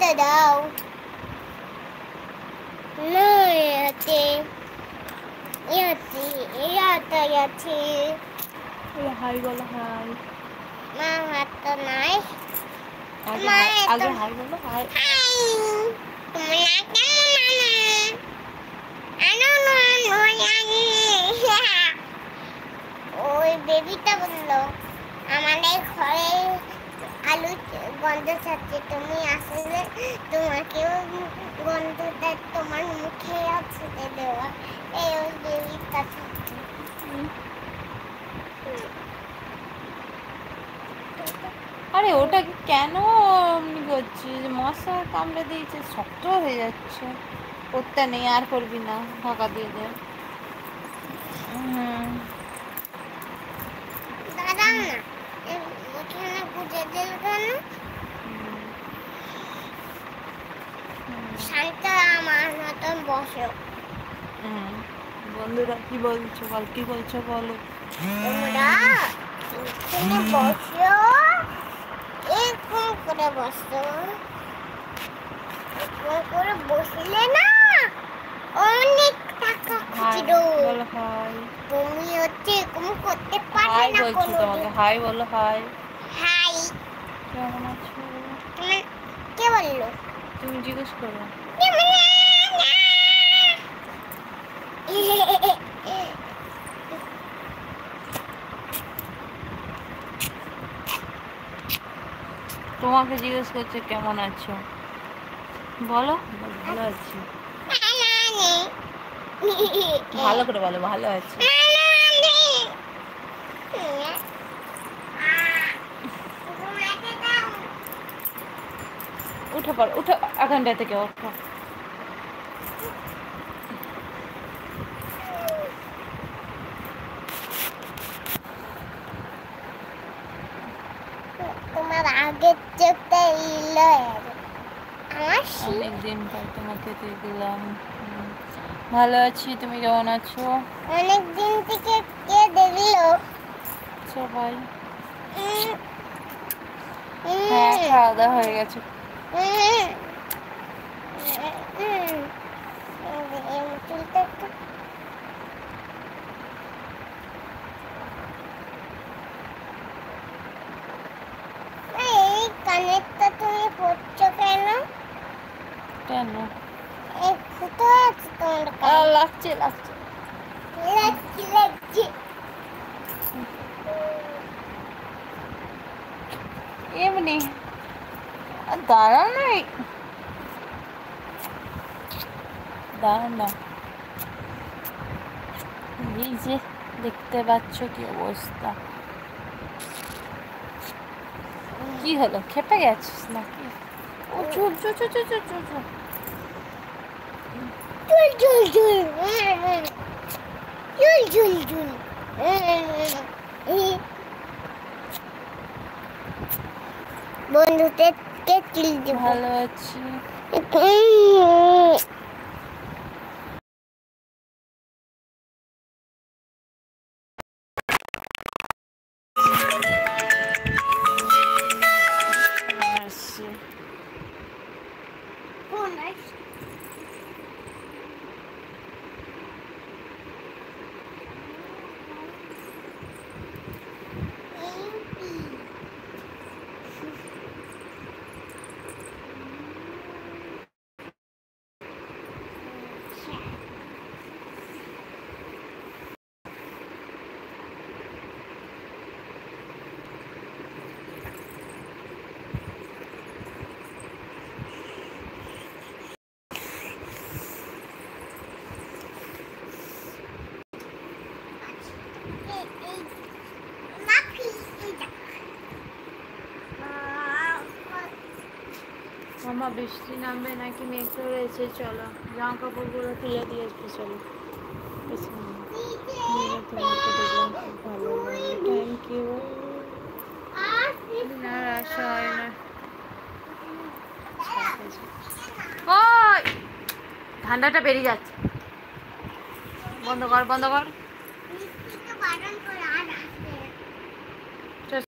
খুলে দাও না এতে আছে হাই বলো হাই মা হাত তো নাই আগে হাই বলো হাই ওই বেবিটা বললো আমাদের ঘরে আলু গন্ধ ছাড়ছে তুমি আসলে তোমাকেও গন্ধটা তোমার মুখে আছে দেওয়া এই ওই বেবিটা আরে ওটা কেন এমনি করছিস মশা কামড়ে দিয়েছে শক্ত হয়ে যাচ্ছে করতে নেই আর করবি না ঢাকা দিয়ে দে দাঁড়াও না এখানে বুঝে দিল কেন শান্ত আমার মতন বসো বন্ধুরা কি বলছো বল কি বলছো বলো তোমরা এখানে বসো এরকম করে বসো এরকম করে বসলে না অনেক টাকা খুঁজো বলো হাই তুমি হচ্ছে এরকম করতে পারবে হাই না বলছি তোমাকে হাই বলো হাই হাই কেমন আছো তুমি কে বললো তুমি জিজ্ঞেস করো তোমাকে জিজ্ঞেস করছে কেমন আছো বলো ভালো আছি ভালো করে বলো ভালো আছি উঠে পড়ো উঠো এখানটা থেকে ওঠো তোমার আগের চোখটা ইলো আমার অনেকদিন পর তোমাকে দেখলাম ভালো আছি তুমি কেমন আছো অনেকদিন থেকে কে দেখলো সবাই হ্যাঁ খাওয়া দাওয়া হয়ে গেছে এই কানেরটা তুমি পড়ছো কেন কেন এই ফুটো আছে তোমার লাগছে লাগছে লাগছে এমনি দাঁড়াও নাই দাঁড়াও না এই যে দেখতে পাচ্ছ কি অবস্থা কি হলো খেপে গেছিস নাকি চুপ চুপ চুপ চুপ চুপ চুপ চুল চুল চুল চুল চুল বন্ধুদের কে চুল ভালো আছি মামা বৃষ্টি নামবে নাকি মেঘ রয়েছে চলো জামা কাপড়গুলো তুলে দিয়ে আসবে চলো তোমাকে দেখলাম খুব ভালো লাগে থ্যাংক ইউ আর আশা হয় না ওই ঠান্ডাটা বেরিয়ে যাচ্ছে বন্ধ কর বন্ধ কর